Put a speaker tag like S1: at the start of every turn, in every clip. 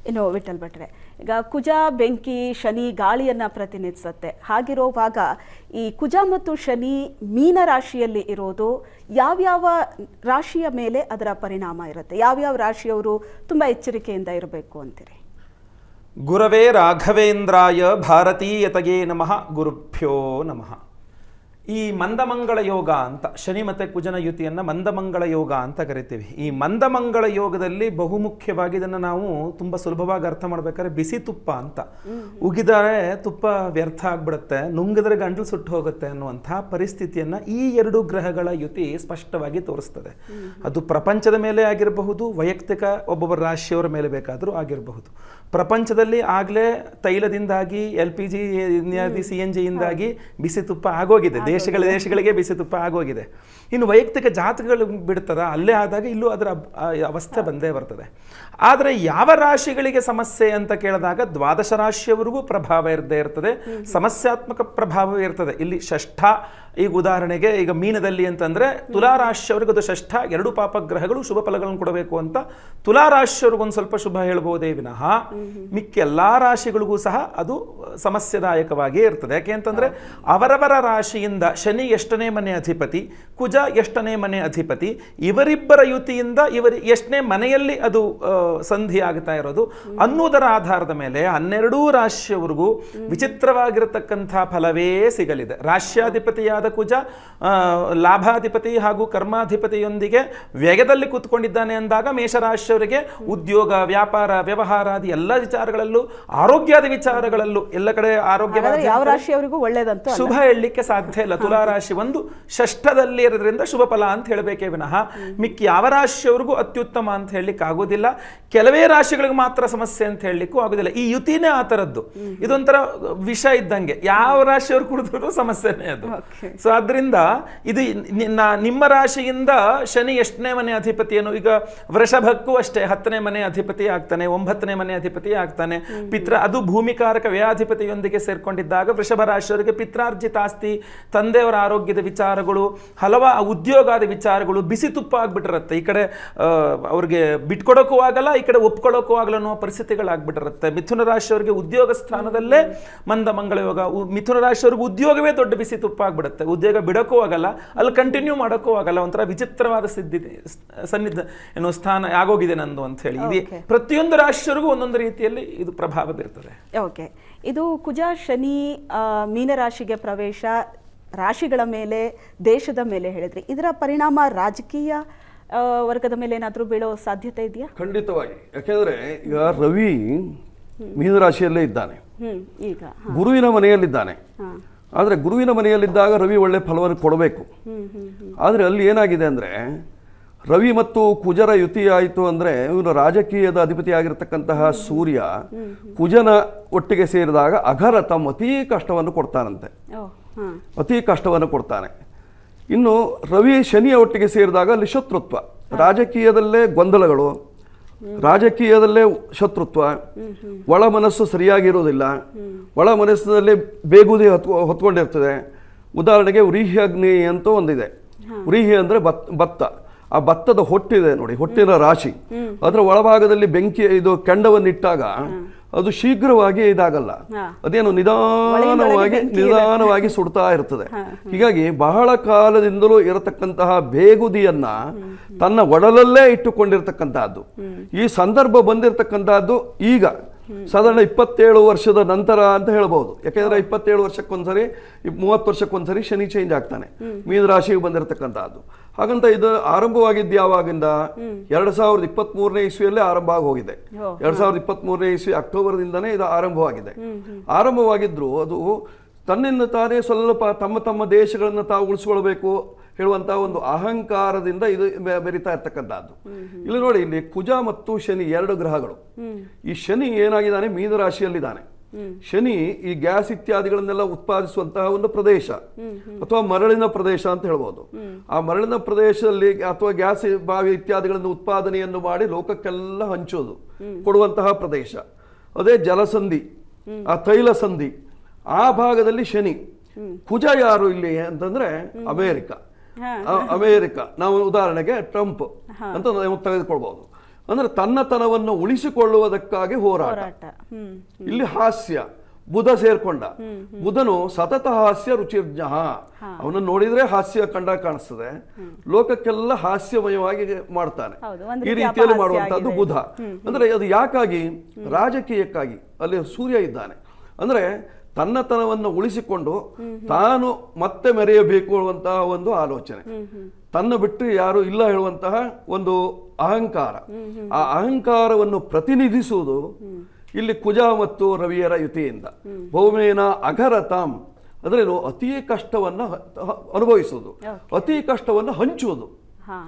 S1: ಇನ್ನು ವಿಠಲ್ ಭಟ್ರೆ, ಈಗ ಕುಜ ಬೆಂಕಿ, ಶನಿ ಗಾಳಿಯನ್ನು ಪ್ರತಿನಿಧಿಸುತ್ತೆ. ಹಾಗಿರುವಾಗ ಈ ಕುಜ ಮತ್ತು ಶನಿ ಮೀನ ರಾಶಿಯಲ್ಲಿ ಇರೋದು ಯಾವ್ಯಾವ ರಾಶಿಯ ಮೇಲೆ ಅದರ ಪರಿಣಾಮ ಇರುತ್ತೆ? ಯಾವ್ಯಾವ ರಾಶಿಯವರು ತುಂಬ ಎಚ್ಚರಿಕೆಯಿಂದ ಇರಬೇಕು ಅಂತೀರಿ?
S2: ಗುರವೇ ರಾಘವೇಂದ್ರಾಯ ಭಾರತೀಯತಯೇ ನಮಃ. ಗುರುಭ್ಯೋ ನಮಃ. ಈ ಮಂದಮಂಗಳ ಯೋಗ ಅಂತ, ಶನಿ ಮತ್ತು ಕುಜನ ಯುತಿಯನ್ನು ಮಂದಮಂಗಳ ಯೋಗ ಅಂತ ಕರಿತೀವಿ. ಈ ಮಂದಮಂಗಳ ಯೋಗದಲ್ಲಿ ಬಹುಮುಖ್ಯವಾಗಿ ಇದನ್ನು ನಾವು ತುಂಬ ಸುಲಭವಾಗಿ ಅರ್ಥ ಮಾಡ್ಬೇಕಾದ್ರೆ ಬಿಸಿ ತುಪ್ಪ ಅಂತ, ಉಗಿದರೆ ತುಪ್ಪ ವ್ಯರ್ಥ ಆಗ್ಬಿಡುತ್ತೆ, ನುಂಗಿದ್ರೆ ಗಂಟಲು ಸುಟ್ಟು ಹೋಗುತ್ತೆ ಅನ್ನುವಂಥ ಪರಿಸ್ಥಿತಿಯನ್ನು ಈ ಎರಡು ಗ್ರಹಗಳ ಯುತಿ ಸ್ಪಷ್ಟವಾಗಿ ತೋರಿಸ್ತದೆ. ಅದು ಪ್ರಪಂಚದ ಮೇಲೆ ಆಗಿರಬಹುದು, ವೈಯಕ್ತಿಕ ಒಬ್ಬೊಬ್ಬರ ರಾಶಿಯವರ ಮೇಲೆ ಬೇಕಾದರೂ ಆಗಿರಬಹುದು. ಪ್ರಪಂಚದಲ್ಲಿ ಆಗಲೇ ತೈಲದಿಂದಾಗಿ, LPG ಇತ್ಯಾದಿ CNG ಇಂದಾಗಿ ಬಿಸಿ ತುಪ್ಪ ಆಗೋಗಿದೆ, ದೇಶಗಳಿಗೆ ಬಿಸಿ ತುಪ್ಪ ಆಗೋಗಿದೆ. ಇನ್ನು ವೈಯಕ್ತಿಕ ಜಾತಕಗಳು ಬಿಡ್ತದ, ಅಲ್ಲೇ ಆದಾಗ ಇಲ್ಲೂ ಅದರ ಅವಸ್ಥೆ ಬಂದೇ ಬರ್ತದೆ. ಆದರೆ ಯಾವ ರಾಶಿಗಳಿಗೆ ಸಮಸ್ಯೆ ಅಂತ ಕೇಳಿದಾಗ ದ್ವಾದಶ ರಾಶಿಯವರೆಗೂ ಪ್ರಭಾವ ಇರದೇ ಇರ್ತದೆ, ಸಮಸ್ಯಾತ್ಮಕ ಪ್ರಭಾವ ಇರ್ತದೆ. ಇಲ್ಲಿ ಷಷ್ಠ, ಈಗ ಉದಾಹರಣೆಗೆ ಈಗ ಮೀನದಲ್ಲಿ ಅಂತಂದರೆ ತುಲಾರಾಶಿಯವರಿಗೆ ಅದು ಷಷ್ಠ, 2 ಪಾಪಗ್ರಹಗಳು ಶುಭ ಫಲಗಳನ್ನು ಕೊಡಬೇಕು ಅಂತ ತುಲಾರಾಶಿಯವ್ರಿಗೊಂದು ಸ್ವಲ್ಪ ಶುಭ ಹೇಳ್ಬೋದೇ ವಿನಃ ಮಿಕ್ಕ ಎಲ್ಲ ರಾಶಿಗಳಿಗೂ ಸಹ ಅದು ಸಮಸ್ಯೆದಾಯಕವಾಗಿಯೇ ಇರ್ತದೆ. ಯಾಕೆ ಅಂತಂದರೆ ಅವರವರ ರಾಶಿಯಿಂದ ಶನಿ 8ನೇ ಮನೆ ಅಧಿಪತಿ, ಕುಜ 8ನೇ ಮನೆ ಅಧಿಪತಿ, ಇವರಿಬ್ಬರ ಯುತಿಯಿಂದ ಎಷ್ಟನೇ ಮನೆಯಲ್ಲಿ ಅದು ಸಂಧಿ ಆಗ್ತಾ ಇರೋದು ಅನ್ನೋದರ ಆಧಾರದ ಮೇಲೆ 12 ರಾಶಿಯವರೆಗೂ ವಿಚಿತ್ರವಾಗಿರತಕ್ಕಂಥ ಫಲವೇ ಸಿಗಲಿದೆ. ರಾಶ್ಯಾಧಿಪತಿಯಾದ ಕುಜ ಲಾಭಾಧಿಪತಿ ಹಾಗೂ ಕರ್ಮಾಧಿಪತಿಯೊಂದಿಗೆ ವ್ಯಯದಲ್ಲಿ ಕೂತ್ಕೊಂಡಿದ್ದಾನೆ ಅಂದಾಗ ಮೇಷರಾಶಿಯವರಿಗೆ ಉದ್ಯೋಗ, ವ್ಯಾಪಾರ, ವ್ಯವಹಾರಾದಿ ಎಲ್ಲ ವಿಚಾರಗಳಲ್ಲೂ, ಆರೋಗ್ಯದ ವಿಚಾರಗಳಲ್ಲೂ ಎಲ್ಲ ಕಡೆ
S1: ಯಾವ ರಾಶಿಯವರಿಗೂ ಒಳ್ಳೆಯದಂತ
S2: ಶುಭ ಹೇಳಲಿಕ್ಕೆ ಸಾಧ್ಯ ಇಲ್ಲ. ತುಲಾರಾಶಿ ಒಂದು ಷಷ್ಠದಲ್ಲಿ ಇರೋದ್ರಿಂದ ಶುಭ ಫಲ ಅಂತ ಹೇಳಬೇಕೇ ವಿನಃ ಮಿಕ್ಕಿ ಯಾವ ರಾಶಿಯವರಿಗೂ ಅತ್ಯುತ್ತಮ ಅಂತ ಹೇಳಲಿಕ್ಕೆ ಆಗೋದಿಲ್ಲ. ಕೆಲವೇ ರಾಶಿಗಳಿಗೆ ಮಾತ್ರ ಸಮಸ್ಯೆ ಅಂತ ಹೇಳಲಿಕ್ಕೂ ಆಗೋದಿಲ್ಲ. ಈ ಯುತಿನೇ ಆ ಥರದ್ದು, ಇದೊಂಥರ ವಿಷ ಇದ್ದಂಗೆ, ಯಾವ ರಾಶಿಯವ್ರು ಕುಡಿದ್ರು ಸಮಸ್ಯೆನೇ ಅದು. ಸೊ ಅದರಿಂದ ಇದು ನಿಮ್ಮ ರಾಶಿಯಿಂದ ಶನಿ 8ನೇ ಮನೆ ಅಧಿಪತಿಯನ್ನು, ಈಗ ವೃಷಭಕ್ಕೂ ಅಷ್ಟೇ 10ನೇ ಮನೆ ಅಧಿಪತಿ ಆಗ್ತಾನೆ, 9ನೇ ಮನೆ ಅಧಿಪತಿ ಆಗ್ತಾನೆ. ಅದು ಭೂಮಿಕಾರಕ ವ್ಯಯಾಧಿಪತಿಯೊಂದಿಗೆ ಸೇರ್ಕೊಂಡಿದ್ದಾಗ ವೃಷಭ ರಾಶಿಯವರಿಗೆ ಪಿತ್ರಾರ್ಜಿತ ಆಸ್ತಿ, ತಂದೆಯವರ ಆರೋಗ್ಯದ ವಿಚಾರಗಳು, ಉದ್ಯೋಗಾದ ವಿಚಾರಗಳು ಬಿಸಿ ತುಪ್ಪ ಆಗ್ಬಿಟ್ಟಿರುತ್ತೆ. ಈ ಕಡೆ ಅವ್ರಿಗೆ ಬಿಟ್ಕೊಡೋಕ್ಕೂ ಆಗಲ್ಲ, ಈ ಕಡೆ ಒಪ್ಕೊಳ್ಳೋಕ್ಕೂ ಆಗಲ್ಲ ಅನ್ನೋ ಪರಿಸ್ಥಿತಿಗಳಾಗ್ಬಿಟ್ಟಿರುತ್ತೆ. ಮಿಥುನ ರಾಶಿಯವರಿಗೆ ಉದ್ಯೋಗ ಸ್ಥಾನದಲ್ಲೇ ಮಂದ ಮಂಗಳ ಯೋಗ, ಮಿಥುನ ರಾಶಿಯವ್ರಿಗೆ ಉದ್ಯೋಗವೇ ದೊಡ್ಡ ಬಿಸಿ ತುಪ್ಪ ಆಗ್ಬಿಡುತ್ತೆ. ಉದ್ಯೋಗ ಬಿಡೋಕ್ಕೂ ಆಗಲ್ಲ, ಅಲ್ಲಿ ಕಂಟಿನ್ಯೂ ಮಾಡೋಕ್ಕೂ ಆಗಲ್ಲ. ಒಂಥರ ವಿಚಿತ್ರವಾದ ಸ್ಥಾನ ಆಗೋಗಿದೆ ನಂದು ಅಂತ ಹೇಳಿ. ಇದು ಪ್ರತಿಯೊಂದು ರಾಶಿಯವರಿಗೂ ಒಂದೊಂದು ರೀತಿಯಲ್ಲಿ ಇದು ಪ್ರಭಾವ ಬೀರ್ತದೆ.
S1: ಓಕೆ, ಇದು ಕುಜ ಶನಿ ಮೀನರಾಶಿಗೆ ಪ್ರವೇಶ, ರಾಶಿಗಳ ಮೇಲೆ, ದೇಶದ ಮೇಲೆ ಹೇಳಿದ್ರಿ. ಇದರ ಪರಿಣಾಮ ರಾಜಕೀಯ ವರ್ಗದ ಮೇಲೆ ಏನಾದರೂ ಬೀಳೋ ಸಾಧ್ಯತೆ ಇದೆಯಾ?
S3: ಖಂಡಿತವಾಗಿ. ಯಾಕೆಂದ್ರೆ ಈಗ ರವಿ ಮೀನರಾಶಿಯಲ್ಲೇ ಇದ್ದಾನೆ,
S1: ಈಗ
S3: ಗುರುವಿನ ಮನೆಯಲ್ಲಿದ್ದಾನೆ. ಆದರೆ ಗುರುವಿನ ಮನೆಯಲ್ಲಿದ್ದಾಗ ರವಿ ಒಳ್ಳೆ ಫಲವನ್ನು ಕೊಡಬೇಕು. ಆದರೆ ಅಲ್ಲಿ ಏನಾಗಿದೆ ಅಂದರೆ ರವಿ ಮತ್ತು ಕುಜರ ಯುತಿ ಆಯಿತು ಅಂದರೆ ಇವನು ರಾಜಕೀಯದ ಅಧಿಪತಿ ಆಗಿರತಕ್ಕಂತಹ ಸೂರ್ಯ ಕುಜನ ಒಟ್ಟಿಗೆ ಸೇರಿದಾಗ ಅಘರ ತಮ್ಮ ಅತೀ ಕಷ್ಟವನ್ನು ಕೊಡ್ತಾನಂತೆ, ಅತೀ ಕಷ್ಟವನ್ನು ಕೊಡ್ತಾನೆ. ಇನ್ನು ರವಿ ಶನಿಯ ಒಟ್ಟಿಗೆ ಸೇರಿದಾಗ ಅಲ್ಲಿ ಶತ್ರುತ್ವ, ರಾಜಕೀಯದಲ್ಲೇ ಗೊಂದಲಗಳು, ರಾಜಕೀಯದಲ್ಲೇ ಶತ್ರುತ್ವ, ಒಳ ಮನಸ್ಸು ಸರಿಯಾಗಿರೋದಿಲ್ಲ, ಒಳ ಮನಸ್ಸಿನಲ್ಲಿ ಬೇಗುದಿ ಹೊತ್ಕೊಂಡಿರ್ತದೆ. ಉದಾಹರಣೆಗೆ ವ್ರೀಹಿ ಅಗ್ನಿ ಅಂತ ಒಂದಿದೆ. ವ್ರೀಹಿ ಅಂದರೆ ಭತ್ತ, ಆ ಭತ್ತದ ಹೊಟ್ಟಿದೆ ನೋಡಿ, ಹೊಟ್ಟಿನ ರಾಶಿ, ಅದರ ಒಳಭಾಗದಲ್ಲಿ ಬೆಂಕಿ ಇದು ಕೆಂಡವನ್ನಿಟ್ಟಾಗ ಅದು ಶೀಘ್ರವಾಗಿ ಇದಾಗಲ್ಲ, ಅದೇನು ನಿಧಾನವಾಗಿ ಸುಡ್ತಾ ಇರ್ತದೆ. ಹೀಗಾಗಿ ಬಹಳ ಕಾಲದಿಂದಲೂ ಇರತಕ್ಕಂತಹ ಬೇಗುದಿಯನ್ನ ತನ್ನ ಒಡಲಲ್ಲೇ ಇಟ್ಟುಕೊಂಡಿರ್ತಕ್ಕಂತಹದ್ದು. ಈ ಸಂದರ್ಭ ಬಂದಿರತಕ್ಕಂತಹದ್ದು ಈಗ ಸಾಧಾರಣ 27 ವರ್ಷದ ನಂತರ ಅಂತ ಹೇಳ್ಬಹುದು. ಯಾಕೆಂದ್ರೆ 27 ವರ್ಷಕ್ಕೊಂದ್ಸರಿ, 30 ವರ್ಷಕ್ಕೊಂದ್ಸರಿ ಶನಿ ಚೇಂಜ್ ಆಗ್ತಾನೆ, ಮೀನರಾಶಿಗೆ ಬಂದಿರತಕ್ಕಂತಹದ್ದು. ಹಾಗಂತ ಇದು ಆರಂಭವಾಗಿದ್ದು ಯಾವಾಗಿಂದ? 2023ನೇ ಇಸ್ವಿಯಲ್ಲೇ ಆರಂಭ ಆಗಿ ಹೋಗಿದೆ. 2023ನೇ ಇಸ್ವಿ ಅಕ್ಟೋಬರ್ದಿಂದನೇ ಇದು ಆರಂಭವಾಗಿದೆ. ಆರಂಭವಾಗಿದ್ರು ಅದು ತನ್ನಿಂದ ತಾನೇ ಸ್ವಲ್ಪ ತಮ್ಮ ದೇಶಗಳನ್ನು ತಾವು ಉಳಿಸ್ಕೊಳ್ಬೇಕು ಹೇಳುವಂತಹ ಒಂದು ಅಹಂಕಾರದಿಂದ ಇದು ಬೆರೀತಾ ಇರ್ತಕ್ಕಂಥದ್ದು. ಇಲ್ಲಿ ನೋಡಿ, ಇಲ್ಲಿ ಕುಜ ಮತ್ತು ಶನಿ 2 ಗ್ರಹಗಳು. ಈ ಶನಿ ಏನಾಗಿದ್ದಾನೆ, ಮೀನರಾಶಿಯಲ್ಲಿದ್ದಾನೆ. ಶನಿ ಈ ಗ್ಯಾಸ್ ಇತ್ಯಾದಿಗಳನ್ನೆಲ್ಲ ಉತ್ಪಾದಿಸುವಂತಹ ಒಂದು ಪ್ರದೇಶ ಅಥವಾ ಮರಳಿನ ಪ್ರದೇಶ ಅಂತ ಹೇಳ್ಬೋದು. ಆ ಮರಳಿನ ಪ್ರದೇಶದಲ್ಲಿ ಅಥವಾ ಗ್ಯಾಸ್ ಬಾವಿ ಇತ್ಯಾದಿಗಳನ್ನು ಉತ್ಪಾದನೆಯನ್ನು ಮಾಡಿ ಲೋಕಕ್ಕೆಲ್ಲ ಹಂಚೋದು, ಕೊಡುವಂತಹ ಪ್ರದೇಶ. ಅದೇ ಜಲಸಂಧಿ, ಆ ತೈಲ ಸಂಧಿ, ಆ ಭಾಗದಲ್ಲಿ ಶನಿ. ಕುಜ ಯಾರು ಇಲ್ಲಿ ಅಂತಂದ್ರೆ ಅಮೇರಿಕ. ನಾವು ಉದಾಹರಣೆಗೆ ಟ್ರಂಪ್ ಅಂತ ನಾವು ತೆಗೆದುಕೊಳ್ಬಹುದು. ಅಂದ್ರೆ ತನ್ನತನವನ್ನು ಉಳಿಸಿಕೊಳ್ಳುವುದಕ್ಕಾಗಿ ಹೋರಾಟ.
S1: ಹೋರಾಟ.
S3: ಇಲ್ಲಿ ಹಾಸ್ಯ ಬುಧ ಸೇರ್ಕೊಂಡ. ಬುಧನು ಸತತ ಹಾಸ್ಯ ರುಚಿರ್ಜ್ಞ, ಅವನನ್ನು ನೋಡಿದ್ರೆ ಹಾಸ್ಯ ಕಂಡ ಕಾಣಿಸ್ತದೆ, ಲೋಕಕ್ಕೆಲ್ಲ ಹಾಸ್ಯಮಯವಾಗಿ ಮಾಡ್ತಾನೆ.
S1: ಹೌದು, ಒಂದು
S3: ಈ
S1: ರೀತಿ
S3: ರೀತಿಯಲ್ಲಿ
S1: ಅಪಹಾಸ್ಯ
S3: ಮಾಡುವಂತಹದ್ದು
S1: ಆಗಿದೆ.
S3: ಬುಧ. ಅಂದ್ರೆ ಅದು ಯಾಕಾಗಿ? ರಾಜಕೀಯಕ್ಕಾಗಿ. ಅಲ್ಲಿ ಸೂರ್ಯ ಇದ್ದಾನೆ. ಅಂದ್ರೆ ತನ್ನತನವನ್ನು ಉಳಿಸಿಕೊಂಡು ತಾನು ಮತ್ತೆ ಮೆರೆಯಬೇಕು ಅನ್ನುವಂತಹ ಒಂದು ಆಲೋಚನೆ, ತನ್ನ ಬಿಟ್ಟು ಯಾರು ಇಲ್ಲ ಹೇಳುವಂತಹ ಒಂದು ಅಹಂಕಾರ. ಆ ಅಹಂಕಾರವನ್ನು ಪ್ರತಿನಿಧಿಸುವುದು ಇಲ್ಲಿ ಕುಜ ಮತ್ತು ರವಿಯರ ಯುತಿಯಿಂದ. ಭೌಮೇನ ಅಘರತಾಂ ಅಂದ್ರೇನು? ಅತಿ ಕಷ್ಟವನ್ನ ಅನುಭವಿಸುವುದು, ಅತಿ ಕಷ್ಟವನ್ನು ಹಂಚುವುದು.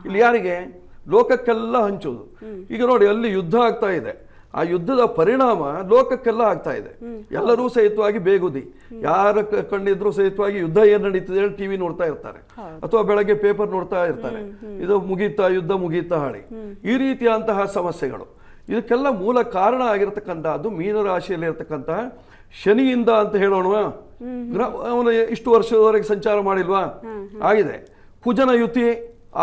S3: ಇಲ್ಲಿ ಯಾರಿಗೆ? ಲೋಕಕ್ಕೆಲ್ಲ ಹಂಚುವುದು. ಈಗ ನೋಡಿ, ಅಲ್ಲಿ ಯುದ್ಧ ಆಗ್ತಾ ಇದೆ. ಆ ಯುದ್ಧದ ಪರಿಣಾಮ ಲೋಕಕ್ಕೆಲ್ಲ ಆಗ್ತಾ ಇದೆ. ಎಲ್ಲರೂ ಸಹಿತವಾಗಿ ಬೇಗುದಿ, ಯಾರ ಕಂಡಿದ್ರು ಸಹಿತವಾಗಿ ಯುದ್ಧ ಏನ್ ನಡೀತಿದೆ ಹೇಳಿ ಟಿವಿ ನೋಡ್ತಾ ಇರ್ತಾರೆ, ಅಥವಾ ಬೆಳಗ್ಗೆ ಪೇಪರ್ ನೋಡ್ತಾ ಇರ್ತಾರೆ. ಇದು ಮುಗೀತಾ, ಯುದ್ಧ ಮುಗೀತಾ ಹಾಳಿ, ಈ ರೀತಿಯಂತಹ ಸಮಸ್ಯೆಗಳು. ಇದಕ್ಕೆಲ್ಲ ಮೂಲ ಕಾರಣ ಆಗಿರತಕ್ಕಂಥದ್ದು ಮೀನರಾಶಿಯಲ್ಲಿ ಇರತಕ್ಕಂತಹ ಶನಿಯಿಂದ ಅಂತ ಹೇಳೋಣ. ಅವನು ಇಷ್ಟು ವರ್ಷದವರೆಗೆ ಸಂಚಾರ ಮಾಡಿಲ್ವಾ? ಆಗಿದೆ. ಕುಜನ ಯುತಿ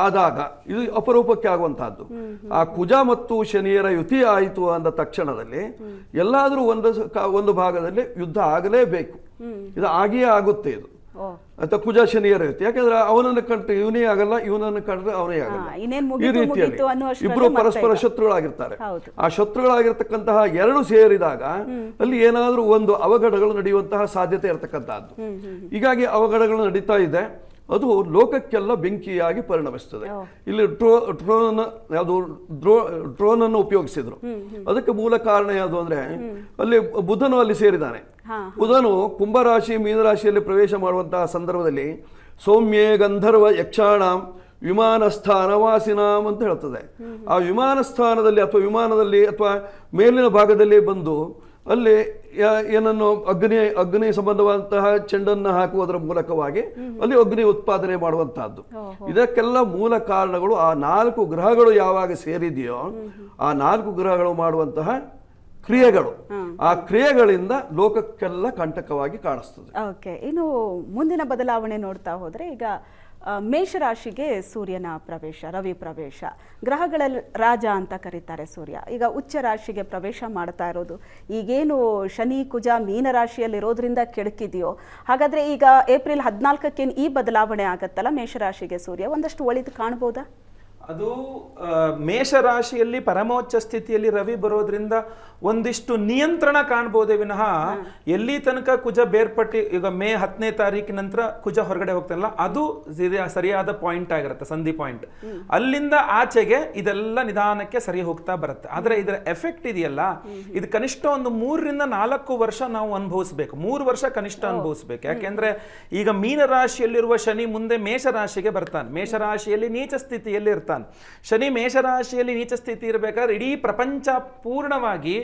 S3: ಆದಾಗ ಇದು ಅಪರೂಪಕ್ಕೆ ಆಗುವಂತಹದ್ದು. ಆ ಕುಜ ಮತ್ತು ಶನಿಯರ ಯುತಿ ಆಯಿತು ಅಂದ ತಕ್ಷಣದಲ್ಲಿ ಎಲ್ಲಾದ್ರೂ ಒಂದು ಭಾಗದಲ್ಲಿ ಯುದ್ಧ ಆಗಲೇಬೇಕು. ಇದು ಆಗಿಯೇ ಆಗುತ್ತೆ. ಇದು ಅಥವಾ ಕುಜ ಶನಿಯರ ಯುತಿ. ಯಾಕಂದ್ರೆ ಅವನನ್ನು ಕಂಡ್ರೆ ಇವನೇ ಆಗಲ್ಲ, ಇವನನ್ನು ಕಂಡ್ರೆ ಅವನೇ ಆಗಲ್ಲ. ಈ ರೀತಿಯಲ್ಲಿ ಇಬ್ರು ಪರಸ್ಪರ ಶತ್ರುಗಳಾಗಿರ್ತಾರೆ. ಆ ಶತ್ರುಗಳಾಗಿರ್ತಕ್ಕಂತಹ ಎರಡು ಸೇರಿದಾಗ ಅಲ್ಲಿ ಏನಾದ್ರೂ ಒಂದು ಅವಘಡಗಳು ನಡೆಯುವಂತಹ ಸಾಧ್ಯತೆ ಇರತಕ್ಕಂತಹದ್ದು. ಹೀಗಾಗಿ ಅವಘಡಗಳು ನಡೀತಾ ಇದೆ. ಅದು ಲೋಕಕ್ಕೆಲ್ಲ ಬೆಂಕಿಯಾಗಿ ಪರಿಣಮಿಸ್ತದೆ. ಇಲ್ಲಿ ಡ್ರೋನ್ ಅನ್ನು ಉಪಯೋಗಿಸಿದ್ರು. ಅದಕ್ಕೆ ಮೂಲ ಕಾರಣ ಯಾವುದು ಅಂದ್ರೆ, ಅಲ್ಲಿ ಬುಧನು ಅಲ್ಲಿ ಸೇರಿದ್ದಾನೆ. ಬುಧನು ಕುಂಭರಾಶಿ ಮೀನರಾಶಿಯಲ್ಲಿ ಪ್ರವೇಶ ಮಾಡುವಂತಹ ಸಂದರ್ಭದಲ್ಲಿ ಸೌಮ್ಯೇ ಗಂಧರ್ವ ಯಕ್ಷಾಣಾಂ ವಿಮಾನಸ್ಥಾನವಾಸಿನಾಂ ಅಂತ ಹೇಳ್ತದೆ. ಆ ವಿಮಾನ ಸ್ಥಾನದಲ್ಲಿ ಅಥವಾ ವಿಮಾನದಲ್ಲಿ ಅಥವಾ ಮೇಲಿನ ಭಾಗದಲ್ಲಿ ಬಂದು ಅಲ್ಲಿ ಏನನ್ನು ಅಗ್ನಿ ಸಂಬಂಧವಾದಂತಹ ಚೆಂಡನ್ನು ಹಾಕುವುದರ ಮೂಲಕವಾಗಿ ಅಲ್ಲಿ ಅಗ್ನಿ ಉತ್ಪಾದನೆ ಮಾಡುವಂತಹದ್ದು. ಇದಕ್ಕೆಲ್ಲ ಮೂಲ ಕಾರಣಗಳು ಆ 4 ಗ್ರಹಗಳು ಯಾವಾಗ ಸೇರಿದೆಯೋ ಆ 4 ಗ್ರಹಗಳು ಮಾಡುವಂತಹ ಕ್ರಿಯೆಗಳು. ಆ ಕ್ರಿಯೆಗಳಿಂದ ಲೋಕಕ್ಕೆಲ್ಲ ಕಂಟಕವಾಗಿ ಕಾಣಿಸ್ತದೆ.
S1: ಓಕೆ, ಇನ್ನು ಮುಂದಿನ ಬದಲಾವಣೆ ನೋಡ್ತಾ ಹೋದ್ರೆ, ಈಗ ಮೇಷರಾಶಿಗೆ ಸೂರ್ಯನ ಪ್ರವೇಶ, ರವಿ ಪ್ರವೇಶ, ಗ್ರಹಗಳ ರಾಜ ಅಂತ ಕರೀತಾರೆ ಸೂರ್ಯ. ಈಗ ಉಚ್ಚ ರಾಶಿಗೆ ಪ್ರವೇಶ ಮಾಡ್ತಾ ಇರೋದು. ಈಗೇನು ಶನಿ ಕುಜ ಮೀನರಾಶಿಯಲ್ಲಿರೋದ್ರಿಂದ ಕೆಡಕಿದೆಯೋ, ಹಾಗಾದ್ರೆ ಈಗ ಏಪ್ರಿಲ್ 14ಕ್ಕೆ ಈ ಬದಲಾವಣೆ ಆಗತ್ತಲ್ಲ ಮೇಷರಾಶಿಗೆ ಸೂರ್ಯ, ಒಂದಷ್ಟು ಒಳಿತು ಕಾಣ್ಬೋದಾ?
S2: ಅದು ಮೇಷರಾಶಿಯಲ್ಲಿ ಪರಮೋಚ್ಚ ಸ್ಥಿತಿಯಲ್ಲಿ ರವಿ ಬರೋದ್ರಿಂದ ಒಂದಿಷ್ಟು ನಿಯಂತ್ರಣ ಕಾಣ್ಬೋದೇ ವಿನಃ ಎಲ್ಲಿ ತನಕ ಕುಜ ಬೇರ್ಪಟ್ಟಿ, ಈಗ ಮೇ 10ನೇ ತಾರೀಕಿನ ನಂತರ ಕುಜ ಹೊರಗಡೆ ಹೋಗ್ತಾನಲ್ಲ, ಅದು ಸರಿಯಾದ ಪಾಯಿಂಟ್ ಆಗಿರುತ್ತೆ, ಸಂಧಿ ಪಾಯಿಂಟ್. ಅಲ್ಲಿಂದ ಆಚೆಗೆ ಇದೆಲ್ಲ ನಿಧಾನಕ್ಕೆ ಸರಿ ಹೋಗ್ತಾ ಬರುತ್ತೆ. ಆದ್ರೆ ಇದರ ಎಫೆಕ್ಟ್ ಇದೆಯಲ್ಲ, ಇದು ಕನಿಷ್ಠ ಒಂದು 3 ರಿಂದ 4 ವರ್ಷ ನಾವು ಅನುಭವಿಸ್ಬೇಕು. 3 ವರ್ಷ ಕನಿಷ್ಠ ಅನುಭವಿಸ್ಬೇಕು. ಯಾಕೆಂದ್ರೆ ಈಗ ಮೀನರಾಶಿಯಲ್ಲಿರುವ ಶನಿ ಮುಂದೆ ಮೇಷರಾಶಿಗೆ ಬರ್ತಾನೆ. ಮೇಷರಾಶಿಯಲ್ಲಿ ನೀಚ ಸ್ಥಿತಿಯಲ್ಲಿ ಇರ್ತಾನೆ. ಶನಿ ಮೇಷರಾಶಿಯಲ್ಲಿ ನೀಚ ಸ್ಥಿತಿ ಇರಬೇಕಾದ್ರೆ ಇಡೀ ಪ್ರಪಂಚ ಪೂರ್ಣವಾಗಿ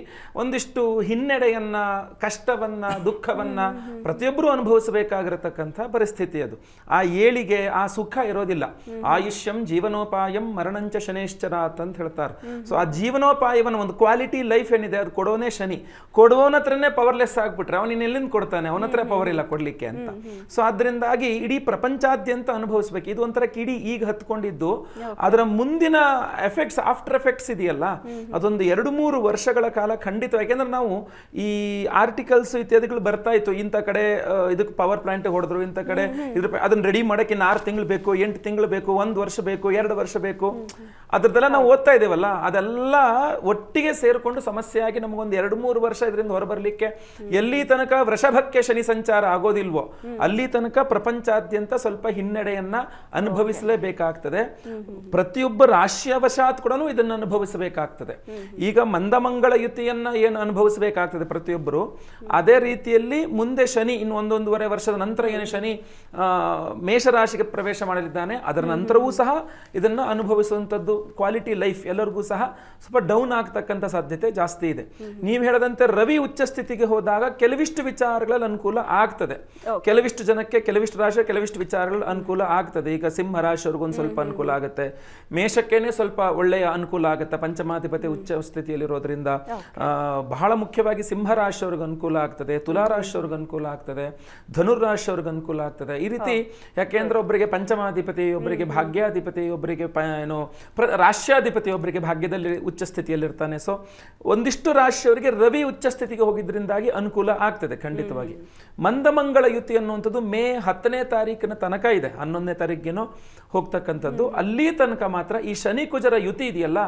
S2: ಒಂದಿಷ್ಟು ಹಿನ್ನಡೆಯನ್ನ, ಕಷ್ಟವನ್ನ, ದುಃಖವನ್ನ ಪ್ರತಿಯೊಬ್ಬರು ಅನುಭವಿಸಬೇಕಾಗಿರತಕ್ಕಂಥ ಪರಿಸ್ಥಿತಿ ಅದು. ಆ ಏಳಿಗೆ, ಆ ಸುಖ ಇರೋದಿಲ್ಲ. ಆಯುಷ್ಯಂ ಜೀವನೋಪಾಯಂ ಮರಣಂಚ ಶನೇಶ್ಚರಾತ್ ಅಂತ ಹೇಳ್ತಾರೆ. ಸೊ ಆ ಜೀವನೋಪಾಯವನ್ನು, ಒಂದು ಕ್ವಾಲಿಟಿ ಲೈಫ್ ಏನಿದೆ ಅದು ಕೊಡೋನೇ ಶನಿ. ಕೊಡುವವನ ಹತ್ರನೇ ಪವರ್ಲೆಸ್ ಆಗ್ಬಿಟ್ರೆ ಅವನಿನ್ ಎಲ್ಲಿಂದ ಕೊಡ್ತಾನೆ? ಅವನ ಹತ್ರ ಪವರ್ ಇಲ್ಲ ಕೊಡ್ಲಿಕ್ಕೆ ಅಂತ. ಸೊ ಅದರಿಂದಾಗಿ ಇಡೀ ಪ್ರಪಂಚಾದ್ಯಂತ ಅನುಭವಿಸ್ಬೇಕು. ಇದು ಒಂಥರ ಕಿಡಿ ಈಗ ಹತ್ಕೊಂಡಿದ್ದು, ಅದರ ಮುಂದಿನ ಎಫೆಕ್ಟ್ಸ್, ಆಫ್ಟರ್ ಎಫೆಕ್ಟ್ಸ್ ಇದೆಯಲ್ಲ, ಅದೊಂದು 2-3 ವರ್ಷಗಳ ಕಾಲ ಖಂಡಿತ. ಯಾಕೆಂದ್ರೆ ನಾವು ಈ ಆರ್ಟಿಕಲ್ಸ್ ಇತ್ಯಾದಿಗಳು ಬರ್ತಾ ಇತ್ತು, ಇಂಥ ಕಡೆ ಇದಕ್ಕೆ ಪವರ್ ಪ್ಲಾಂಟ್ ಹೊಡೆದ್ರು, ಇಂಥ ಕಡೆ ಅದನ್ನ ರೆಡಿ ಮಾಡಕ್ಕೆ 6 ತಿಂಗಳು ಬೇಕು, 8 ತಿಂಗಳು ಬೇಕು, 1 ವರ್ಷ ಬೇಕು, 2 ವರ್ಷ ಬೇಕು. ಅದ್ರದ್ದೆಲ್ಲ ನಾವು ಓದ್ತಾ ಇದ್ದೇವಲ್ಲ, ಅದೆಲ್ಲ ಒಟ್ಟಿಗೆ ಸೇರ್ಕೊಂಡು ಸಮಸ್ಯೆ ಆಗಿ ನಮಗೊಂದು 2-3 ವರ್ಷ ಇದರಿಂದ ಹೊರಬರ್ಲಿಕ್ಕೆ, ಎಲ್ಲಿ ತನಕ ವೃಷಭಕ್ಕೆ ಶನಿ ಸಂಚಾರ ಆಗೋದಿಲ್ವೋ ಅಲ್ಲಿ ತನಕ ಪ್ರಪಂಚಾದ್ಯಂತ ಸ್ವಲ್ಪ ಹಿನ್ನಡೆಯನ್ನ ಅನುಭವಿಸಲೇಬೇಕಾಗ್ತದೆ. ಪ್ರತಿಯೊಬ್ಬ ರಾಶಿಯ ವಶಾತ್ ಕೂಡ ಇದನ್ನು ಅನುಭವಿಸಬೇಕಾಗ್ತದೆ. ಈಗ ಮಂದಮಂಗಳ ಯುತಿಯನ್ನ ಏನು ಅನುಭವಿಸಬೇಕಾಗ್ತದೆ ಪ್ರತಿಯೊಬ್ಬರು, ಅದೇ ರೀತಿಯಲ್ಲಿ ಮುಂದೆ ಶನಿ ಇನ್ನು 1-1.5 ವರ್ಷದ ನಂತರ ಏನು ಶನಿ ಮೇಷರಾಶಿಗೆ ಪ್ರವೇಶ ಮಾಡಲಿದ್ದಾನೆ, ಅದರ ನಂತರವೂ ಸಹ ಇದನ್ನು ಅನುಭವಿಸುವಂಥದ್ದು ಕ್ವಾಲಿಟಿ ಲೈಫ್ ಎಲ್ಲರಿಗೂ ಸಹ ಸ್ವಲ್ಪ ಡೌನ್ ಆಗ್ತಕ್ಕಂಥ ಸಾಧ್ಯತೆ ಜಾಸ್ತಿ ಇದೆ. ನೀವು ಹೇಳದಂತೆ ರವಿ ಉಚ್ಚ ಸ್ಥಿತಿಗೆ ಹೋದಾಗ ಕೆಲವಿಷ್ಟು ವಿಚಾರಗಳಲ್ಲಿ ಅನುಕೂಲ ಆಗ್ತದೆ. ಕೆಲವಿಷ್ಟು ಜನಕ್ಕೆ, ಕೆಲವಿಷ್ಟು ರಾಶಿ, ಕೆಲವಿಷ್ಟು ವಿಚಾರಗಳು ಅನುಕೂಲ ಆಗ್ತದೆ. ಈಗ ಸಿಂಹ ರಾಶಿಯವ್ರಿಗೊಂದು ಸ್ವಲ್ಪ ಅನುಕೂಲ ಆಗುತ್ತೆ, ಮೇಷಕ್ಕೇನೆ ಸ್ವಲ್ಪ ಒಳ್ಳೆಯ ಅನುಕೂಲ ಆಗುತ್ತೆ, ಪಂಚಮಾಧಿಪತಿ ಉಚ್ಚ ಸ್ಥಿತಿಯಲ್ಲಿರೋದ್ರಿಂದ. ಬಹಳ ಮುಖ್ಯವಾಗಿ ಸಿಂಹರಾಶಿಯವ್ರಿಗೆ ಅನುಕೂಲ ಆಗ್ತದೆ, ತುಲಾರಾಶಿಯವ್ರಿಗೆ ಅನುಕೂಲ ಆಗ್ತದೆ, ಧನುರಾಶಿಯವ್ರಿಗೆ ಅನುಕೂಲ ಆಗ್ತದೆ. ಈ ರೀತಿ ಯಾಕೆಂದ್ರೆ ಒಬ್ಬರಿಗೆ ಪಂಚಮಾಧಿಪತಿ, ಒಬ್ಬರಿಗೆ ಭಾಗ್ಯಾಧಿಪತಿ, ಒಬ್ಬರಿಗೆ ರಾಶ್ಯಾಧಿಪತಿ, ಒಬ್ಬರಿಗೆ ಭಾಗ್ಯದಲ್ಲಿ ಉಚ್ಚ ಸ್ಥಿತಿಯಲ್ಲಿರ್ತಾನೆ. ಸೊ ಒಂದಿಷ್ಟು ರಾಶಿಯವರಿಗೆ ರವಿ ಉಚ್ಚ ಸ್ಥಿತಿಗೆ ಹೋಗಿದ್ರಿಂದಾಗಿ ಅನುಕೂಲ ಆಗ್ತದೆ ಖಂಡಿತವಾಗಿ. ಮಂದಮಂಗಳ ಯುತಿ ಅನ್ನುವಂಥದ್ದು ಮೇ 10ನೇ ತಾರೀಕಿನ ತನಕ ಇದೆ, 11ನೇ ತಾರೀಕಿಗೇನೋ ಹೋಗ್ತಕ್ಕಂಥದ್ದು. ಅಲ್ಲಿ ತನಕ ಮಾತ್ರ ಈ ಶನಿ ಕುಜರ ಯುತಿ ಇದೆಯಲ್ಲ,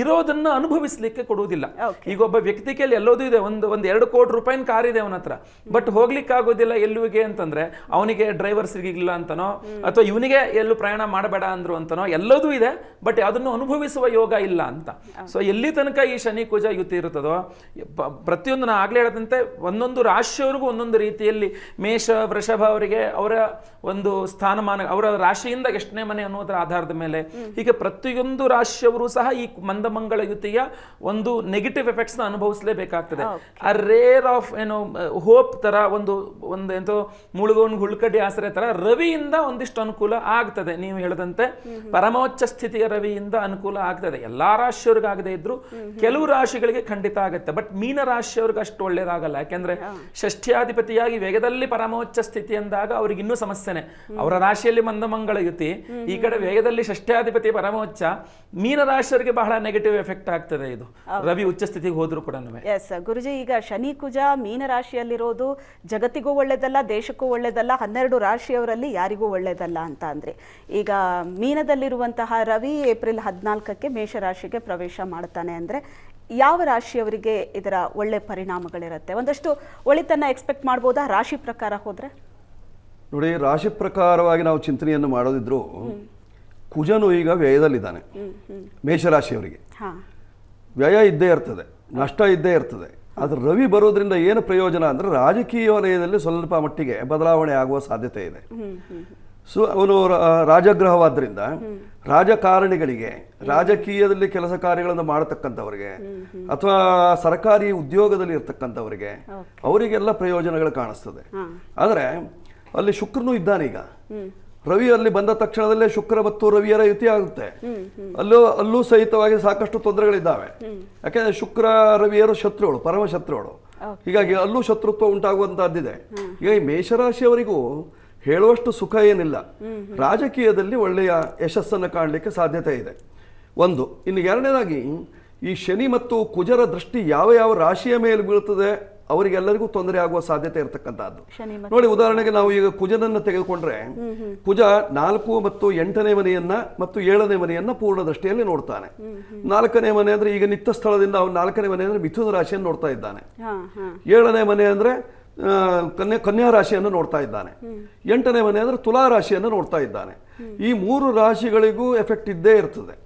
S2: ಇರೋದನ್ನ ಅನುಭವಿಸ್ಲಿಕ್ಕೆ ಕೊಡುವುದಿಲ್ಲ. ಈಗ ಒಬ್ಬ ವ್ಯಕ್ತಿ ಕೈಲಿ ಎಲ್ಲೋದು ಇದೆ, ಒಂದು 2 ಕೋಟಿ ರೂಪಾಯಿನ ಕಾರ್ ಇದೆ ಅವನ ಹತ್ರ, ಬಟ್ ಹೋಗ್ಲಿಕ್ಕೆ ಆಗೋದಿಲ್ಲ ಎಲ್ಲಿಗೆ ಅಂತಂದ್ರೆ ಅವನಿಗೆ ಡ್ರೈವರ್ ಸಿಗಿಲ್ಲ ಅಂತನೋ, ಅಥವಾ ಇವನಿಗೆ ಎಲ್ಲೂ ಪ್ರಯಾಣ ಮಾಡಬೇಡ ಅಂದ್ರು ಅಂತನೋ, ಎಲ್ಲದೂ ಇದೆ ಬಟ್ ಅದನ್ನು ಅನುಭವಿಸುವ ಯೋಗ ಇಲ್ಲ ಅಂತ. ಸೊ ಎಲ್ಲಿ ತನಕ ಈ ಶನಿ ಕುಜ ಯುತಿ ಇರುತ್ತದೋ, ಪ್ರತಿಯೊಂದು ನಾ ಆಗ್ಲೇ ಹೇಳದಂತೆ ಒಂದೊಂದು ರಾಶಿಯವರಿಗೂ ಒಂದೊಂದು ರೀತಿಯಲ್ಲಿ, ಮೇಷ ವೃಷಭ ಅವರಿಗೆ ಅವರ ಒಂದು ಸ್ಥಾನಮಾನ, ಅವರ ರಾಶಿಯಿಂದ ಎಷ್ಟನೇ ಮನೆ ಅನ್ನೋದರ ಆಧಾರದ ಮೇಲೆ, ಹೀಗೆ ಪ್ರತಿಯೊಂದು ರಾಶಿಯವರು ಸಹ ಈ ಮಂದಮಂಗಳ ಯುತಿಯ ಒಂದು ನೆಗೆಟಿವ್ ಎಫೆಕ್ಟ್ಸ್ ನ ಅನುಭವಿಸಲೇಬೇಕಾಗ್ತದೆ. ಆ ರೇರ್ ಆಫ್ ಏನೋ ಹೋಪ್ ತರ ಒಂದು ಎಂತೋ ಮುಳುಗೋನ್ ಹುಳ್ಕಡ್ಡಿ ಆಸರೆ ತರ ರವಿಯಿಂದ ಒಂದಿಷ್ಟು ಅನುಕೂಲ ಆಗ್ತದೆ. ನೀವು ಹೇಳಿದಂತೆ ಪರಮೋಚ್ಚ ಸ್ಥಿತಿಯ ರವಿಯಿಂದ ಅನುಕೂಲ ಆಗ್ತದೆ. ಎಲ್ಲಾ ರಾಶಿಯವ್ರಿಗೆ ಆಗದೆ ಇದ್ರು ಕೆಲವು ರಾಶಿಗಳಿಗೆ ಖಂಡಿತ ಆಗುತ್ತೆ, ಬಟ್ ಮೀನ ರಾಶಿಯವ್ರಿಗೆ ಅಷ್ಟು ಒಳ್ಳೇದಾಗಲ್ಲ. ಯಾಕೆಂದ್ರೆ ಷಷ್ಠ್ಯಾಧಿಪತಿಯಾಗಿ ವೇಗದಲ್ಲಿ ಪರಮೋಚ್ಚ ಸ್ಥಿತಿ ಅಂದಾಗ ಅವ್ರಿಗೆ ಇನ್ನೂ ಸಮಸ್ಯೆನೆ. ಅವರ ರಾಶಿಯಲ್ಲಿ ಮಂದಮಂಗಳ ಯುತಿ, ಈ ಕಡೆ ವೇಗದಲ್ಲಿ ಷಷ್ಠ್ಯಾಧಿಪತಿ ಪರಮೋಚ್ಚ, ಮೀನ ರಾಶಿಯವರಿಗೆ ಬಹಳ ನೆಗೆಟಿವ್ ಎಫೆಕ್ಟ್ ಆಗ್ತದೆ ಇದು ರವಿ ಉಚ್ಚ ಸ್ಥಿತಿಗೆ ಹೋದ್ರು ಕೂಡ.
S1: ಎಸ್ ಗುರುಜಿ, ಈಗ ಶನಿ ಕುಜ ಮೀನ ರಾಶಿಯಲ್ಲಿರೋದು ಜಗತ್ತಿಗೂ ಒಳ್ಳೇದಲ್ಲ, ದೇಶಕ್ಕೂ ಒಳ್ಳೇದಲ್ಲ, 12 ರಾಶಿಯವರಲ್ಲಿ ಯಾರಿಗೂ ಒಳ್ಳೇದಲ್ಲ ಅಂತ ಅಂದ್ರೆ, ಈಗ ಮೀನದಲ್ಲಿರುವಂತಹ ರವಿ ಏಪ್ರಿಲ್ 14ಕ್ಕೆ ಮೇಷರಾಶಿಗೆ ಪ್ರವೇಶ ಮಾಡ್ತಾನೆ ಅಂದ್ರೆ ಯಾವ ರಾಶಿಯವರಿಗೆ ಇದರ ಒಳ್ಳೆ ಪರಿಣಾಮಗಳಿರುತ್ತೆ? ಒಂದಷ್ಟು ಒಳಿತನ್ನ ಎಕ್ಸ್ಪೆಕ್ಟ್ ಮಾಡ್ಬೋದಾ ರಾಶಿ ಪ್ರಕಾರ ಹೋದ್ರೆ?
S3: ನೋಡಿ, ರಾಶಿ ಪ್ರಕಾರವಾಗಿ ನಾವು ಚಿಂತನೆಯನ್ನು ಮಾಡೋದಿದ್ರು, ಕುಜನು ಈಗ ವ್ಯಯದಲ್ಲಿದ್ದಾನೆ ಮೇಷರಾಶಿಯವರಿಗೆ. ವ್ಯಯ ಇದ್ದೇ ಇರ್ತದೆ, ನಷ್ಟ ಇದ್ದೇ ಇರ್ತದೆ. ಆದರೆ ರವಿ ಬರೋದ್ರಿಂದ ಏನು ಪ್ರಯೋಜನ ಅಂದರೆ ರಾಜಕೀಯ ವಲಯದಲ್ಲಿ ಸ್ವಲ್ಪ ಮಟ್ಟಿಗೆ ಬದಲಾವಣೆ ಆಗುವ ಸಾಧ್ಯತೆ ಇದೆ. ಸೊ ಅವನು ರಾಜಗ್ರಹವಾದ್ರಿಂದ ರಾಜಕಾರಣಿಗಳಿಗೆ, ರಾಜಕೀಯದಲ್ಲಿ ಕೆಲಸ ಕಾರ್ಯಗಳನ್ನು ಮಾಡತಕ್ಕಂಥವ್ರಿಗೆ, ಅಥವಾ ಸರ್ಕಾರಿ ಉದ್ಯೋಗದಲ್ಲಿ ಇರ್ತಕ್ಕಂಥವ್ರಿಗೆ, ಅವರಿಗೆಲ್ಲ ಪ್ರಯೋಜನಗಳು ಕಾಣಿಸ್ತದೆ. ಆದರೆ ಅಲ್ಲಿ ಶುಕ್ರನೂ ಇದ್ದಾನೆ. ಈಗ ರವಿ ಅಲ್ಲಿ ಬಂದ ತಕ್ಷಣದಲ್ಲೇ ಶುಕ್ರ ಮತ್ತು ರವಿಯರ ಯುತಿ ಆಗುತ್ತೆ. ಅಲ್ಲೂ ಸಹಿತವಾಗಿ ಸಾಕಷ್ಟು ತೊಂದರೆಗಳಿದ್ದಾವೆ. ಯಾಕೆಂದ್ರೆ ಶುಕ್ರ ರವಿಯರು ಶತ್ರುಗಳು, ಪರಮ ಶತ್ರುಗಳು. ಹೀಗಾಗಿ ಅಲ್ಲೂ ಶತ್ರುತ್ವ ಉಂಟಾಗುವಂತಹದ್ದಿದೆ. ಈಗ ಈ ಮೇಷರಾಶಿಯವರಿಗೂ ಹೇಳುವಷ್ಟು ಸುಖ ಏನಿಲ್ಲ. ರಾಜಕೀಯದಲ್ಲಿ ಒಳ್ಳೆಯ ಯಶಸ್ಸನ್ನು ಕಾಣಲಿಕ್ಕೆ ಸಾಧ್ಯತೆ ಇದೆ ಒಂದು. ಇನ್ನು ಎರಡನೇದಾಗಿ ಈ ಶನಿ ಮತ್ತು ಕುಜರ ದೃಷ್ಟಿ ಯಾವ ಯಾವ ರಾಶಿಯ ಮೇಲೆ ಬೀಳ್ತದೆ ಅವರಿಗೆಲ್ಲರಿಗೂ ತೊಂದರೆ ಆಗುವ ಸಾಧ್ಯತೆ ಇರತಕ್ಕಂಥದ್ದು. ನೋಡಿ, ಉದಾಹರಣೆಗೆ ನಾವು ಈಗ ಕುಜನನ್ನು ತೆಗೆದುಕೊಂಡ್ರೆ, ಕುಜ 4 ಮತ್ತು 8ನೇ ಮನೆಯನ್ನ ಮತ್ತು 7ನೇ ಮನೆಯನ್ನ ಪೂರ್ಣ ದೃಷ್ಟಿಯಲ್ಲಿ ನೋಡ್ತಾನೆ. 4ನೇ ಮನೆ ಅಂದ್ರೆ ಈಗ ನಿತ್ಯ ಸ್ಥಳದಿಂದ ಅವನು 4ನೇ ಮನೆ ಅಂದ್ರೆ ಮಿಥುನ ರಾಶಿಯನ್ನು ನೋಡ್ತಾ ಇದ್ದಾನೆ. 7ನೇ ಮನೆ ಅಂದ್ರೆ ಕನ್ಯಾ ರಾಶಿಯನ್ನು ನೋಡ್ತಾ ಇದ್ದಾನೆ. 8ನೇ ಮನೆ ಅಂದ್ರೆ ತುಲಾ ರಾಶಿಯನ್ನು ನೋಡ್ತಾ ಇದ್ದಾನೆ. ಈ 3 ರಾಶಿಗಳಿಗೂ ಎಫೆಕ್ಟ್ ಇದ್ದೇ ಇರ್ತದೆ.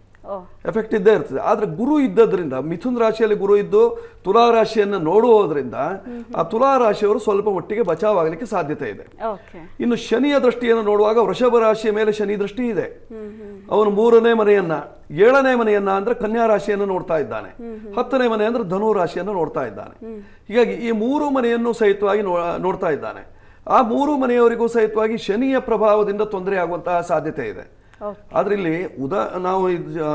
S3: ಆದ್ರೆ ಗುರು ಇದ್ದದ್ರಿಂದ, ಮಿಥುನ್ ರಾಶಿಯಲ್ಲಿ ಗುರು ಇದ್ದು ತುಲಾ ರಾಶಿಯನ್ನು ನೋಡುವುದರಿಂದ ಆ ತುಲಾ ರಾಶಿಯವರು ಸ್ವಲ್ಪ ಮಟ್ಟಿಗೆ ಬಚಾವಾಗಲಿಕ್ಕೆ ಸಾಧ್ಯತೆ ಇದೆ. ಇನ್ನು ಶನಿಯ ದೃಷ್ಟಿಯನ್ನು ನೋಡುವಾಗ ವೃಷಭ ರಾಶಿಯ ಮೇಲೆ ಶನಿ ದೃಷ್ಟಿ ಇದೆ. ಅವನು 3ನೇ ಮನೆಯನ್ನ, 7ನೇ ಮನೆಯನ್ನ ಅಂದ್ರೆ ಕನ್ಯಾ ರಾಶಿಯನ್ನು ನೋಡ್ತಾ ಇದ್ದಾನೆ. 10ನೇ ಮನೆ ಅಂದ್ರೆ ಧನು ರಾಶಿಯನ್ನು ನೋಡ್ತಾ ಇದ್ದಾನೆ. ಹೀಗಾಗಿ ಈ 3 ಮನೆಯನ್ನು ಸಹಿತವಾಗಿ ನೋಡ್ತಾ ಇದ್ದಾನೆ. ಆ 3 ಮನೆಯವರಿಗೂ ಸಹಿತವಾಗಿ ಶನಿಯ ಪ್ರಭಾವದಿಂದ ತೊಂದರೆ ಆಗುವಂತಹ ಸಾಧ್ಯತೆ ಇದೆ. ಆದ್ರೆ ಇಲ್ಲಿ ನಾವು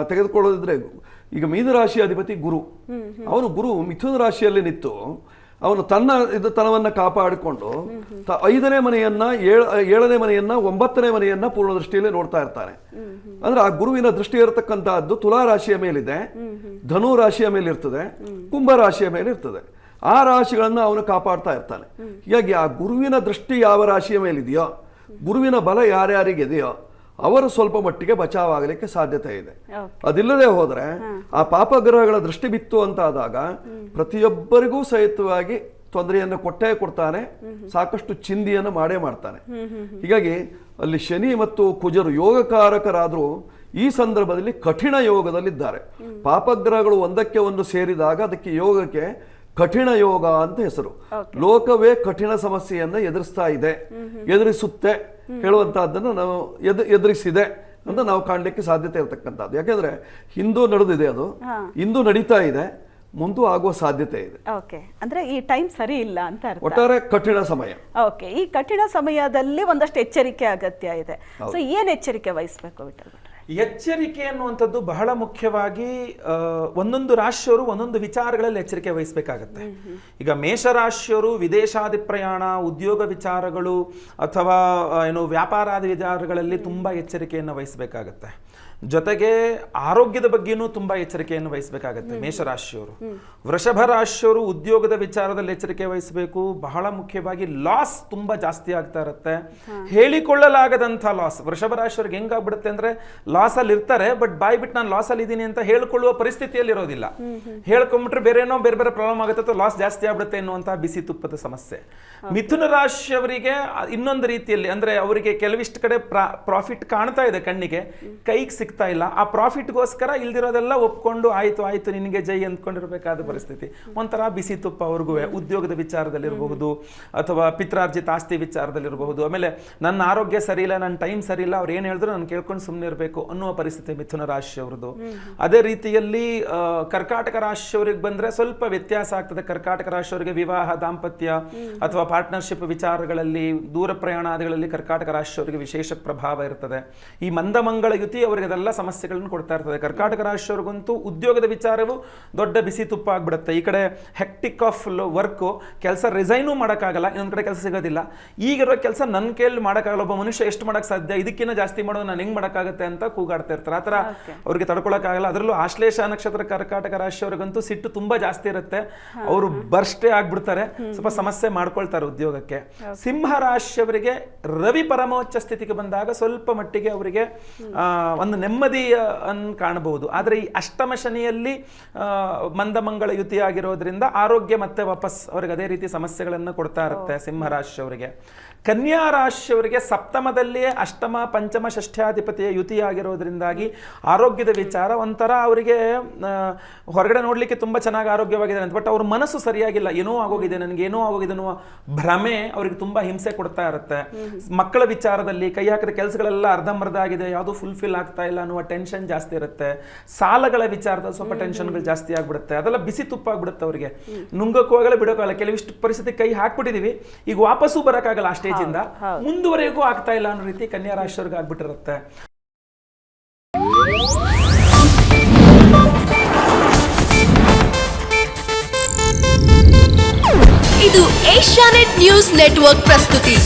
S3: ತೆಗೆದುಕೊಳ್ಳೋದಿದ್ರೆ, ಈಗ ಮೀನರಾಶಿ ಅಧಿಪತಿ ಗುರು, ಅವನು ಗುರು ಮಿಥುನ ರಾಶಿಯಲ್ಲಿ ನಿಂತು ಅವನು ತನವನ್ನ ಕಾಪಾಡಿಕೊಂಡು 5ನೇ ಮನೆಯನ್ನ, 7ನೇ ಮನೆಯನ್ನ, 9ನೇ ಮನೆಯನ್ನ ಪೂರ್ಣ ದೃಷ್ಟಿಯಲ್ಲಿ ನೋಡ್ತಾ ಇರ್ತಾನೆ. ಅಂದ್ರೆ ಆ ಗುರುವಿನ ದೃಷ್ಟಿ ಇರತಕ್ಕಂತಹದ್ದು ತುಲಾ ರಾಶಿಯ ಮೇಲಿದೆ, ಧನು ರಾಶಿಯ ಮೇಲೆ ಇರ್ತದೆ, ಕುಂಭ ರಾಶಿಯ ಮೇಲೆ ಇರ್ತದೆ. ಆ ರಾಶಿಗಳನ್ನ ಅವನು ಕಾಪಾಡ್ತಾ ಇರ್ತಾನೆ. ಹೀಗಾಗಿ ಆ ಗುರುವಿನ ದೃಷ್ಟಿ ಯಾವ ರಾಶಿಯ ಮೇಲಿದೆಯೋ, ಗುರುವಿನ ಬಲ ಯಾರ್ಯಾರಿಗಿದೆಯೋ ಅವರು ಸ್ವಲ್ಪ ಮಟ್ಟಿಗೆ ಬಚಾವಾಗಲಿಕ್ಕೆ ಸಾಧ್ಯತೆ ಇದೆ. ಅದಿಲ್ಲದೆ ಹೋದ್ರೆ ಆ ಪಾಪಗ್ರಹಗಳ ದೃಷ್ಟಿ ಬಿತ್ತು ಅಂತ ಆದಾಗ ಪ್ರತಿಯೊಬ್ಬರಿಗೂ ಸಹಿತವಾಗಿ ತೊಂದರೆಯನ್ನು ಕೊಡ್ತಾನೆ, ಸಾಕಷ್ಟು ಚಿಂದಿಯನ್ನು ಮಾಡೇ ಮಾಡ್ತಾನೆ. ಹೀಗಾಗಿ ಅಲ್ಲಿ ಶನಿ ಮತ್ತು ಕುಜರು ಯೋಗಕಾರಕರಾದರೂ ಈ ಸಂದರ್ಭದಲ್ಲಿ ಕಠಿಣ ಯೋಗದಲ್ಲಿದ್ದಾರೆ. ಪಾಪಗ್ರಹಗಳು ಒಂದಕ್ಕೆ ಒಂದು ಸೇರಿದಾಗ ಅದಕ್ಕೆ ಯೋಗಕ್ಕೆ ಕಠಿಣ ಯೋಗ ಅಂತ ಹೆಸರು. ಲೋಕವೇ ಕಠಿಣ ಸಮಸ್ಯೆಯನ್ನ ಎದುರಿಸುತ್ತೆ ಹೇಳುವಂತಹದ್ದನ್ನು ನಾವು ಎದುರಿಸಿದೆ ಅಂತ ನಾವು ಕಾಣಲಿಕ್ಕೆ ಸಾಧ್ಯತೆ ಇರತಕ್ಕಂಥದ್ದು. ಯಾಕೆಂದ್ರೆ ಹಿಂದೂ ನಡೆದಿದೆ, ಅದು ಇಂದು ನಡೀತಾ ಇದೆ, ಮುಂದೂ ಆಗುವ ಸಾಧ್ಯತೆ ಇದೆ.
S1: ಓಕೆ, ಅಂದ್ರೆ ಈ ಟೈಮ್ ಸರಿ ಇಲ್ಲ ಅಂತ ಅರ್ಥ.
S3: ಒಟ್ಟಾರೆ ಕಠಿಣ ಸಮಯ.
S1: ಓಕೆ, ಈ ಕಠಿಣ ಸಮಯದಲ್ಲಿ ಒಂದಷ್ಟು ಎಚ್ಚರಿಕೆ ಅಗತ್ಯ ಇದೆ. ಸೊ ಏನ್ ಎಚ್ಚರಿಕೆ ವಹಿಸಬೇಕು ವಿಠಲ್ ಭಟ್ರೆ?
S2: ಎಚ್ಚರಿಕೆ ಅನ್ನುವಂಥದ್ದು ಬಹಳ ಮುಖ್ಯವಾಗಿ ಒಂದೊಂದು ರಾಶಿಯವರು ಒಂದೊಂದು ವಿಚಾರಗಳಲ್ಲಿ ಎಚ್ಚರಿಕೆ ವಹಿಸಬೇಕಾಗತ್ತೆ. ಈಗ ಮೇಷರಾಶಿಯವರು ವಿದೇಶಾದಿ ಪ್ರಯಾಣ, ಉದ್ಯೋಗ ವಿಚಾರಗಳು ಅಥವಾ ವ್ಯಾಪಾರಾದಿ ವಿಚಾರಗಳಲ್ಲಿ ತುಂಬಾ ಎಚ್ಚರಿಕೆಯನ್ನು ವಹಿಸಬೇಕಾಗತ್ತೆ. ಜೊತೆಗೆ ಆರೋಗ್ಯದ ಬಗ್ಗೆನೂ ತುಂಬಾ ಎಚ್ಚರಿಕೆಯನ್ನು ವಹಿಸಬೇಕಾಗತ್ತೆ ಮೇಷರಾಶಿಯವರು. ವೃಷಭ ರಾಶಿಯವರು ಉದ್ಯೋಗದ ವಿಚಾರದಲ್ಲಿ ಎಚ್ಚರಿಕೆ ವಹಿಸಬೇಕು. ಬಹಳ ಮುಖ್ಯವಾಗಿ ಲಾಸ್ ತುಂಬಾ ಜಾಸ್ತಿ ಆಗ್ತಾ ಇರುತ್ತೆ, ಹೇಳಿಕೊಳ್ಳಲಾಗದಂಥ ಲಾಸ್. ವೃಷಭ ರಾಶಿಯವ್ರಿಗೆ ಹೆಂಗಾಗ್ಬಿಡುತ್ತೆ ಅಂದ್ರೆ ಲಾಸ್ ಅಲ್ಲಿ ಇರ್ತಾರೆ, ಬಟ್ ಬಾಯ್ ಬಿಟ್ಟು ನಾನು ಲಾಸ್ ಅಲ್ಲಿ ಇದ್ದೀನಿ ಅಂತ ಹೇಳ್ಕೊಳ್ಳುವ ಪರಿಸ್ಥಿತಿಯಲ್ಲಿ ಇರೋದಿಲ್ಲ. ಹೇಳ್ಕೊಂಡ್ಬಿಟ್ರೆ ಬೇರೆ ಬೇರೆ ಪ್ರಾಬ್ಲಮ್ ಆಗುತ್ತೆ ಅಥವಾ ಲಾಸ್ ಜಾಸ್ತಿ ಆಗ್ಬಿಡುತ್ತೆ ಎನ್ನುವಂತಹ ಬಿಸಿ ತುಪ್ಪದ ಸಮಸ್ಯೆ. ಮಿಥುನ ರಾಶಿಯವರಿಗೆ ಇನ್ನೊಂದು ರೀತಿಯಲ್ಲಿ ಅಂದ್ರೆ ಅವರಿಗೆ ಕೆಲವಿಷ್ಟು ಕಡೆ ಪ್ರಾಫಿಟ್ ಕಾಣ್ತಾ ಇದೆ ಕಣ್ಣಿಗೆ, ಕೈಗೆ ಸಿಗ್ತಾ ಇಲ್ಲ. ಆ ಪ್ರಾಫಿಟ್ಗೋಸ್ಕರ ಇಲ್ದಿರೋದೆಲ್ಲ ಒಪ್ಕೊಂಡು ಆಯ್ತು ನಿನಗೆ ಜೈ ಅಂದ್ಕೊಂಡಿರ್ಬೇಕಾದ ಪರಿಸ್ಥಿತಿ. ಒಂಥರ ಬಿಸಿ ತುಪ್ಪ ಅವ್ರಿಗೂ ಉದ್ಯೋಗದ ವಿಚಾರದಲ್ಲಿರಬಹುದು ಅಥವಾ ಪಿತ್ರಾರ್ಜಿತ ಆಸ್ತಿ ವಿಚಾರದಲ್ಲಿರಬಹುದು. ಆಮೇಲೆ ನನ್ನ ಆರೋಗ್ಯ ಸರಿ ಇಲ್ಲ, ನನ್ನ ಟೈಮ್ ಸರಿ ಇಲ್ಲ, ಅವ್ರು ಏನು ಹೇಳಿದ್ರು ನಾನು ಕೇಳ್ಕೊಂಡು ಸುಮ್ಮನೆ ಇರಬೇಕು ಅನ್ನುವ ಪರಿಸ್ಥಿತಿ ಮಿಥುನ ರಾಶಿಯವ್ರದ್ದು. ಅದೇ ರೀತಿಯಲ್ಲಿ ಕರ್ಕಾಟಕ ರಾಶಿಯವರಿಗೆ ಬಂದ್ರೆ ಸ್ವಲ್ಪ ವ್ಯತ್ಯಾಸ ಆಗ್ತದೆ. ಕರ್ಕಾಟಕ ರಾಶಿಯವರಿಗೆ ವಿವಾಹ, ದಾಂಪತ್ಯ ಅಥವಾ ಪಾರ್ಟ್ನರ್ಶಿಪ್ ವಿಚಾರಗಳಲ್ಲಿ, ದೂರ ಪ್ರಯಾಣಾದಿಗಳಲ್ಲಿ ಕರ್ಕಾಟಕ ರಾಶಿಯವರಿಗೆ ವಿಶೇಷ ಪ್ರಭಾವ ಇರ್ತದೆ. ಈ ಮಂದಮಂಗಳ ಯುತಿ ಅವರಿಗೆ ಅದೆಲ್ಲ ಸಮಸ್ಯೆಗಳನ್ನು ಕೊಡ್ತಾ ಇರ್ತದೆ. ಕರ್ಕಾಟಕ ರಾಶಿಯವರಿಗಂತೂ ಉದ್ಯೋಗದ ವಿಚಾರವು ದೊಡ್ಡ ಬಿಸಿ ತುಪ್ಪ ಆಗ್ಬಿಡುತ್ತೆ. ಈ ಕಡೆ ಹೆಕ್ಟಿಕ್ ಆಫ್ ವರ್ಕು, ಕೆಲಸ ರಿಸೈನು ಮಾಡೋಕ್ಕಾಗಲ್ಲ, ಇನ್ನೊಂದು ಕಡೆ ಕೆಲಸ ಸಿಗೋದಿಲ್ಲ. ಈಗಿರೋ ಕೆಲಸ ನನ್ನ ಕೈಯಲ್ಲಿ ಮಾಡೋಕ್ಕಾಗಲ್ಲ, ಒಬ್ಬ ಮನುಷ್ಯ ಎಷ್ಟು ಮಾಡೋಕ್ಕೆ ಸಾಧ್ಯ, ಇದಕ್ಕಿಂತ ಜಾಸ್ತಿ ಮಾಡೋದು ನಾನು ಹೆಂಗೆ ಮಾಡೋಕ್ಕಾಗತ್ತೆ ಅಂತ ಕೂಗಾಡ್ತಾ ಇರ್ತಾರೆ. ಆ ಥರ ಅವ್ರಿಗೆ ತಡ್ಕೊಳಕ್ಕಾಗಲ್ಲ. ಅದರಲ್ಲೂ ಆಶ್ಲೇಷ ನಕ್ಷತ್ರ ಕರ್ಕಾಟಕ ರಾಶಿಯವರಿಗಂತೂ ಸಿಟ್ಟು ತುಂಬಾ ಜಾಸ್ತಿ ಇರುತ್ತೆ, ಅವರು ಬರ್ಸ್ಟೇ ಆಗ್ಬಿಡ್ತಾರೆ, ಸ್ವಲ್ಪ ಸಮಸ್ಯೆ ಮಾಡ್ಕೊಳ್ತಾರೆ ಉದ್ಯೋಗಕ್ಕೆ. ಸಿಂಹ ರಾಶಿಯವರಿಗೆ ರವಿ ಪರಮೋಚ್ಚ ಸ್ಥಿತಿಗೆ ಬಂದಾಗ ಸ್ವಲ್ಪ ಮಟ್ಟಿಗೆ ಅವರಿಗೆ ಒಂದು ನೆಮ್ಮದಿ ಕಾಣಬಹುದು. ಆದರೆ ಈ ಅಷ್ಟಮ ಶನಿಯಲ್ಲಿ ಮಂದಮಂಗಳ ಯುತಿಯಾಗಿರೋದ್ರಿಂದ ಆರೋಗ್ಯ ಮತ್ತೆ ವಾಪಸ್ ಅವ್ರಿಗೆ ಅದೇ ರೀತಿ ಸಮಸ್ಯೆಗಳನ್ನು ಕೊಡ್ತಾ ಇರುತ್ತೆ ಸಿಂಹ ರಾಶಿಯವರಿಗೆ. ಕನ್ಯಾ ರಾಶಿಯವರಿಗೆ ಸಪ್ತಮದಲ್ಲಿಯೇ ಅಷ್ಟಮ ಪಂಚಮ ಷಷ್ಠ್ಯಾಧಿಪತಿಯ ಯುತಿಯಾಗಿರೋದ್ರಿಂದಾಗಿ ಆರೋಗ್ಯದ ವಿಚಾರ ಒಂಥರ ಅವರಿಗೆ ಹೊರಗಡೆ ನೋಡ್ಲಿಕ್ಕೆ ತುಂಬಾ ಚೆನ್ನಾಗಿ ಆರೋಗ್ಯವಾಗಿದೆ ಅಂತ, ಬಟ್ ಅವ್ರ ಮನಸ್ಸು ಸರಿಯಾಗಿಲ್ಲ, ಏನೋ ಆಗೋಗಿದೆ, ನನಗೆ ಏನೋ ಆಗೋಗಿದೆ ಅನ್ನುವ ಭ್ರಮೆ ಅವ್ರಿಗೆ ತುಂಬಾ ಹಿಂಸೆ ಕೊಡ್ತಾ ಇರುತ್ತೆ. ಮಕ್ಕಳ ವಿಚಾರದಲ್ಲಿ ಕೈ ಹಾಕಿದ ಕೆಲಸಗಳೆಲ್ಲ ಅರ್ಧಂಬರ್ಧ ಆಗಿದೆ, ಯಾವುದು ಫುಲ್ಫಿಲ್ ಆಗ್ತಾ ಇಲ್ಲ ಅನ್ನುವ ಟೆನ್ಷನ್ ಜಾಸ್ತಿ ಇರುತ್ತೆ. ಸಾಲಗಳ ವಿಚಾರದಲ್ಲಿ ಸ್ವಲ್ಪ ಟೆನ್ಷನ್ಗಳು ಜಾಸ್ತಿ ಆಗ್ಬಿಡುತ್ತೆ. ಅದೆಲ್ಲ ಬಿಸಿ ತುಪ್ಪ ಆಗ್ಬಿಡುತ್ತೆ ಅವರಿಗೆ. ನುಂಗಕ್ಕೂ ಆಗಲ್ಲ, ಬಿಡೋಕ್ಕಾಗಲ್ಲ. ಕೆಲವಿಷ್ಟು ಪರಿಸ್ಥಿತಿ ಕೈ ಹಾಕ್ಬಿಟ್ಟಿದೀವಿ, ಈಗ ವಾಪಸ್ಸು ಬರೋಕ್ಕಾಗಲ್ಲ, ಆ ಸ್ಟೇಜ್ ಇಂದ ಮುಂದುವರೆಗೂ ಆಗ್ತಾ ಇಲ್ಲ ಅನ್ನೋ ರೀತಿ ಕನ್ಯಾ ರಾಶಿಯವರಿಗೆ ಆಗ್ಬಿಟ್ಟಿರುತ್ತೆ.
S4: ಇದು ಏಷ್ಯಾನೆಟ್ ನ್ಯೂಸ್ ನೆಟ್ವರ್ಕ್ ಪ್ರಸ್ತುತಿ.